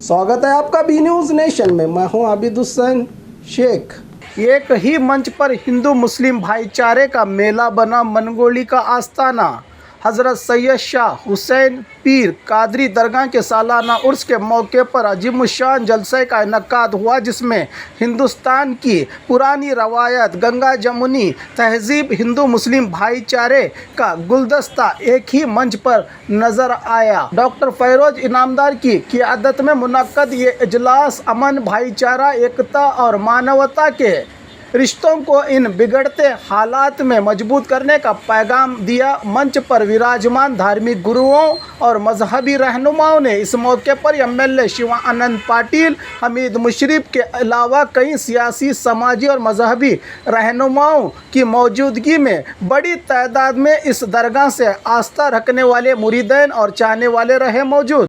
स्वागत है आपका बी न्यूज़ नेशन में। मैं हूं आबिद हुसैन शेख। एक ही मंच पर हिंदू मुस्लिम भाईचारे का मेला बना मनगोली का आस्थाना। हज़रत सैयद शाह हुसैन पीर कादरी दरगाह के सालाना उर्स के मौके पर अजीमुशान जलसे का इनकाद हुआ, जिसमें हिंदुस्तान की पुरानी रवायत, गंगा जमुनी तहजीब, हिंदू मुस्लिम भाईचारे का गुलदस्ता एक ही मंच पर नजर आया। डॉक्टर फैरोज इनामदार की क़ियादत में मुनक्कद ये इजलास अमन, भाईचारा, एकता और मानवता के रिश्तों को इन बिगड़ते हालात में मजबूत करने का पैगाम दिया। मंच पर विराजमान धार्मिक गुरुओं और मजहबी रहनुमाओं ने इस मौके पर एमएलए शिवानंद पाटिल, हमीद मुशर्रफ के अलावा कई सियासी, समाजी और मजहबी रहनुमाओं की मौजूदगी में बड़ी तादाद में इस दरगाह से आस्था रखने वाले मुरीदैन और चाहने वाले रहे मौजूद।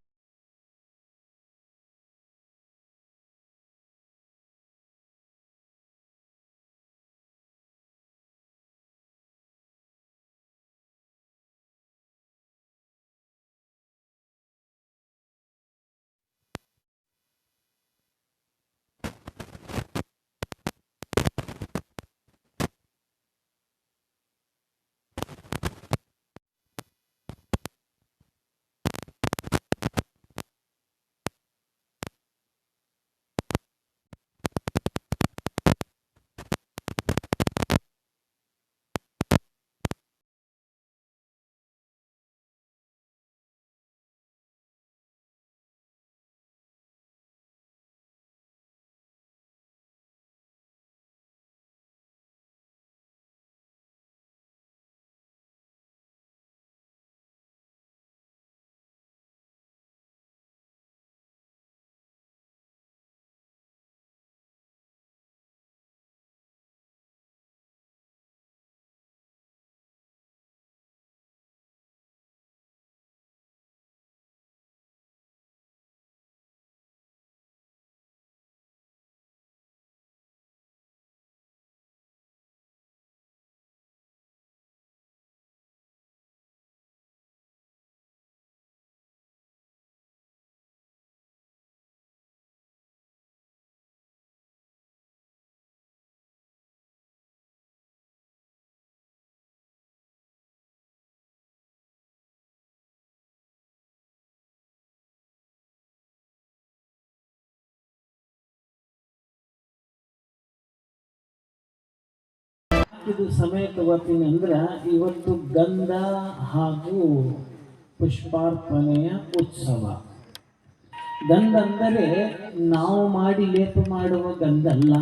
ಇದು ಸಮಯ ತಗೋತೀನಿ ಅಂದ್ರೆ ಇವತ್ತು ಗಂಧ ಹಾಗೂ ಪುಷ್ಪಾರ್ಪಣೆಯ ಉತ್ಸವ. ಗಂಧ ಅಂದರೆ ನಾವು ಮಾಡಿ ಲೇಪ ಮಾಡುವ ಗಂಧ ಅಲ್ಲ.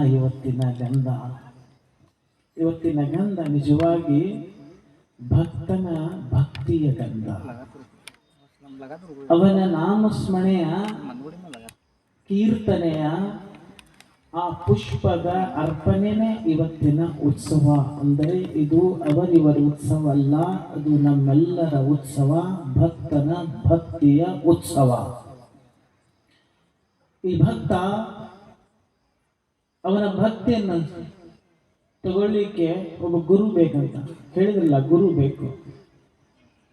ಇವತ್ತಿನ ಗಂಧ ನಿಜವಾಗಿ ಭಕ್ತನ ಭಕ್ತಿಯ ಗಂಧ. ಅವನ ನಾಮಸ್ಮರಣೆಯ, ಕೀರ್ತನೆಯ, ಆ ಪುಷ್ಪದ ಅರ್ಪಣೆನೇ ಇವತ್ತಿನ ಉತ್ಸವ. ಅಂದರೆ ಇದು ಅವರಿವರ ಉತ್ಸವ ಅಲ್ಲ, ಅದು ನಮ್ಮೆಲ್ಲರ ಉತ್ಸವ, ಭಕ್ತನ ಭಕ್ತಿಯ ಉತ್ಸವ. ಈ ಭಕ್ತ ಅವನ ಭಕ್ತಿಯನ್ನು ತಗೊಳ್ಳಿಕ್ಕೆ ಒಬ್ಬ ಗುರು ಬೇಕಂತ ಹೇಳಿದ್ರಲ್ಲ, ಗುರು ಬೇಕು.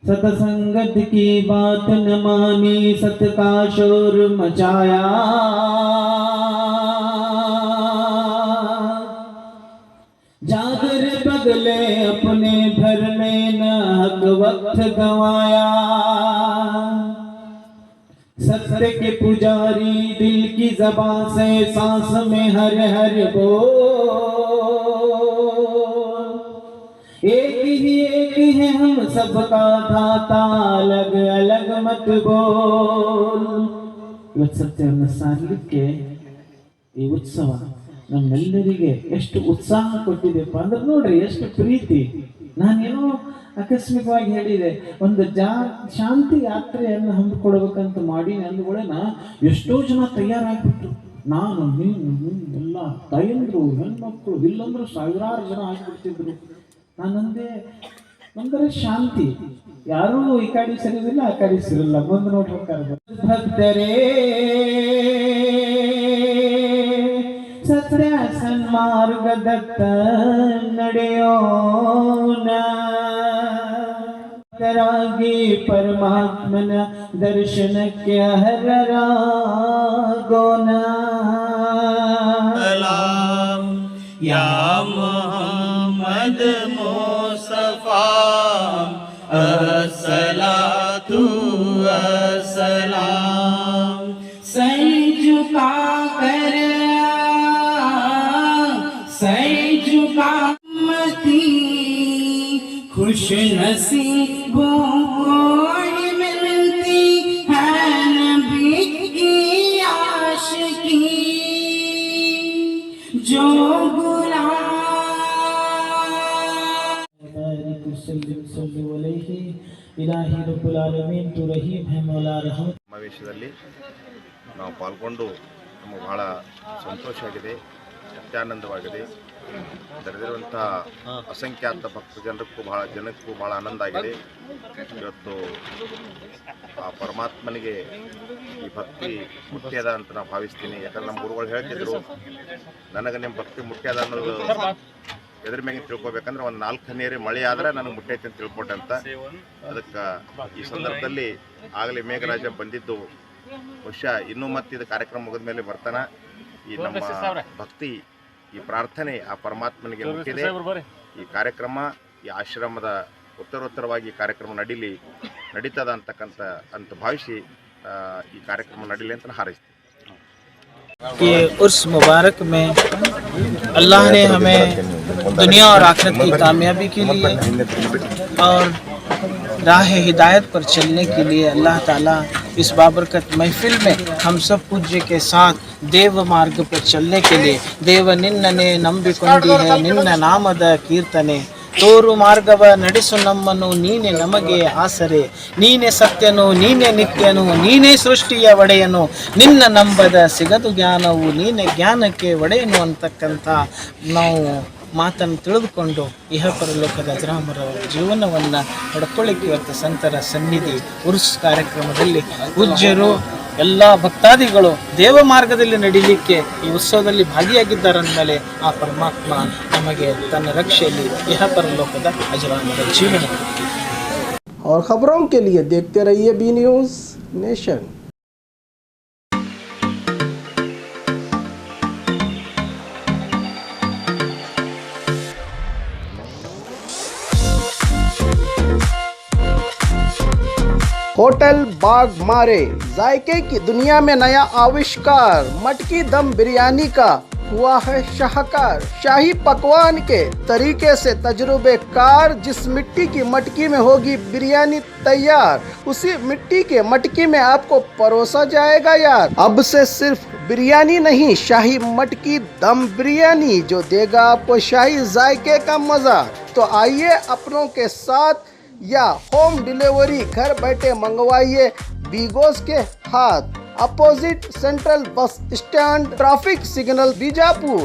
सतसंगत की बात न मानी, सत का शोर मचाया, जागर बदले अपने घर में न हक वक्त गवाया, सत्य के पुजारी दिल की ज़बान से सांस में हर हर बोल, एक ही है हम सबका दाता, अलग अलग मत बोल. ಇವತ್ತು ಸತ್ಯವನ್ನು ಸಾರಲಿಕ್ಕೆ ಈ ಉತ್ಸವ ನಮ್ಮೆಲ್ಲರಿಗೆ ಎಷ್ಟು ಉತ್ಸಾಹ ಕೊಟ್ಟಿದೆಪ್ಪ ಅಂದ್ರೆ ನೋಡ್ರಿ, ಎಷ್ಟು ಪ್ರೀತಿ. ನಾನೇನೋ ಆಕಸ್ಮಿಕವಾಗಿ ಹೇಳಿದೆ, ಒಂದು ಶಾಂತಿ ಯಾತ್ರೆಯನ್ನು ಹಮ್ಮಿಕೊಡ್ಬೇಕಂತ ಮಾಡಿ ಅಂದ್ಗಳೇನ ಎಷ್ಟೋ ಜನ ತಯಾರಾಗ್ಬಿಟ್ರು. ನಾನು, ನೀನು, ಎಲ್ಲ ತಾಯಂದ್ರು, ಹೆಣ್ಮಕ್ಳು, ಇಲ್ಲಂದ್ರು ಸಾವಿರಾರು ಜನ ಆಗಿಬಿಡ್ತಿದ್ರು. ನಾನಂದೆ ಅಂದ್ರೆ ಶಾಂತಿ, ಯಾರೂ ಈ ಕಡೆ ಸರಿಯಿಲ್ಲ, ಆ ಕಡೆ ಸರಿಯಿಲ್ಲ, ಬಂದು ನೋಡ್ಬೇಕಾದ್ರೆ ಭಕ್ತರೇ ಸತ್ಯ ಸನ್ಮಾರ್ಗದತ್ತ ನಡೆಯೋಣ. तरागे परमात्मन दर्शन क्या हररा गोना सलाम या मोहम्मद मुस्तफा अस्सलातु अस्सलाम सर झुका कर मती खुश नसीबों को मिलती है नबी की आशिकी जो इलाही रब्बुल आलमीन तू रहीम है मौला रहमत ಸಮಾವೇಶದಲ್ಲಿ ನಾವು ಪಾಲ್ಗೊಂಡು ನಮಗೆ ಬಹಳ ಸಂತೋಷ ಆಗಿದೆ, ಅತ್ಯಾನಂದವಾಗಿದೆ. ತೆರೆದಿರುವಂಥ ಅಸಂಖ್ಯಾತ ಭಕ್ತ ಜನಕ್ಕೂ ಬಹಳ ಆನಂದ ಆಗಿದೆ. ಇವತ್ತು ಆ ಪರಮಾತ್ಮನಿಗೆ ಈ ಭಕ್ತಿ ಮುಖ್ಯದ ಅಂತ ನಾನು ಭಾವಿಸ್ತೀನಿ. ಯಾಕಂದ್ರೆ ನಮ್ಮ ಗುರುಗಳು ಹೇಳ್ತಿದ್ರು, ನನಗೆ ನಿಮ್ಮ ಭಕ್ತಿ ಮುಖ್ಯದ ಅನ್ನೋದು ಎದ್ರ ಮ್ಯಾಗೆ ತಿಳ್ಕೊಬೇಕಂದ್ರೆ ಒಂದು 4 ಹನಿಯರಿ ಮಳೆ ಆದ್ರೆ ನನಗೆ ಮುಟ್ಟೈತೆ ಅಂತ ತಿಳ್ಕೊಂಡೆ ಅಂತ. ಅದಕ್ಕೆ ಈ ಸಂದರ್ಭದಲ್ಲಿ ಆಗಲೇ ಮೇಘರಾಜ ಬಂದಿದ್ದು ಬಹುಶಃ ಇನ್ನೂ ಮತ್ತೆ ಇದು ಕಾರ್ಯಕ್ರಮ ಮುಗಿದ ಮೇಲೆ ಬರ್ತಾನೆ. ಈ ನಮ್ಮ ಭಕ್ತಿ, ಈ ಪ್ರಾರ್ಥನೆ ಆ ಪರಮಾತ್ಮನಿಗೆ ಮುಟ್ಟಿದೆ. ಈ ಕಾರ್ಯಕ್ರಮ, ಈ ಆಶ್ರಮದ ಉತ್ತರೋತ್ತರವಾಗಿ ಕಾರ್ಯಕ್ರಮ ನಡೀತದ ಅಂತ ಭಾವಿಸಿ ಈ ಕಾರ್ಯಕ್ರಮ ನಡೀಲಿ ಅಂತ ಹಾರೈಸ್ತೀನಿ. कि उर्स मुबारक में अल्लाह ने हमें दुनिया और आखिरत की कामयाबी के लिए और राह हिदायत पर चलने के लिए अल्लाह ताला इस बाबरकत महफिल में हम सब पूज्य के साथ देव मार्ग पर चलने के लिए देव निन्नने ನಂಬಿಕೊಂಡಿ है ನಿನ್ನ ನಾಮದ ಕೀರ್ತನೆ ತೋರು ಮಾರ್ಗವ ನಡೆಸು ನಮ್ಮನ್ನು ನೀನೆ ನಮಗೆ ಆಸರೆ ನೀನೆ ಸತ್ಯನು ನೀನೆ ನಿತ್ಯನು ನೀನೇ ಸೃಷ್ಟಿಯ ಒಡೆಯನು ನಿನ್ನ ನಂಬದ ಸಿಗದು ಜ್ಞಾನವು ನೀನೆ ಜ್ಞಾನಕ್ಕೆ ಒಡೆಯನು ಅಂತಕ್ಕಂಥ ನಾವು ಮಾತನ್ನು ತಿಳಿದುಕೊಂಡು ಇಹ ಪರಲೋಕದ ಅಜರಾಮರವರ ಜೀವನವನ್ನು ಪಡ್ಕೊಳ್ಳಿಕ್ಕೆ ಇವತ್ತು ಸಂತರ ಸನ್ನಿಧಿ ಉರ್ಸ್ ಕಾರ್ಯಕ್ರಮದಲ್ಲಿ ಪೂಜ್ಯರು ಎಲ್ಲ ಭಕ್ತಾದಿಗಳು ದೇವ ಮಾರ್ಗದಲ್ಲಿ ನಡೀಲಿಕ್ಕೆ ಈ ಉತ್ಸವದಲ್ಲಿ ಭಾಗಿಯಾಗಿದ್ದಾರಂದಮೇಲೆ ಆ ಪರಮಾತ್ಮ ನಮಗೆ ತನ್ನ ರಕ್ಷೆಯಲ್ಲಿ ಇಹ ಪರಲೋಕದ ಅಜರಾಮರ ಜೀವನ. और खबरों के लिए देखते रहिए बी न्यूज़ नेशन। होटल बाग मारे जायके की दुनिया में नया आविष्कार, मटकी दम बिरयानी का हुआ है शाहकार। शाही पकवान के तरीके से तजुर्बेकार, जिस मिट्टी की मटकी में होगी बिरयानी तैयार, उसी मिट्टी के मटकी में आपको परोसा जाएगा यार। अब से सिर्फ बिरयानी नहीं, शाही मटकी दम बिरयानी जो देगा आपको शाही जायके का मजा। तो आइए अपनों के साथ या होम डिलीवरी घर बैठे मंगवाइए बीगोस के हाथ, opposite central bus stand, traffic signal Bijapur.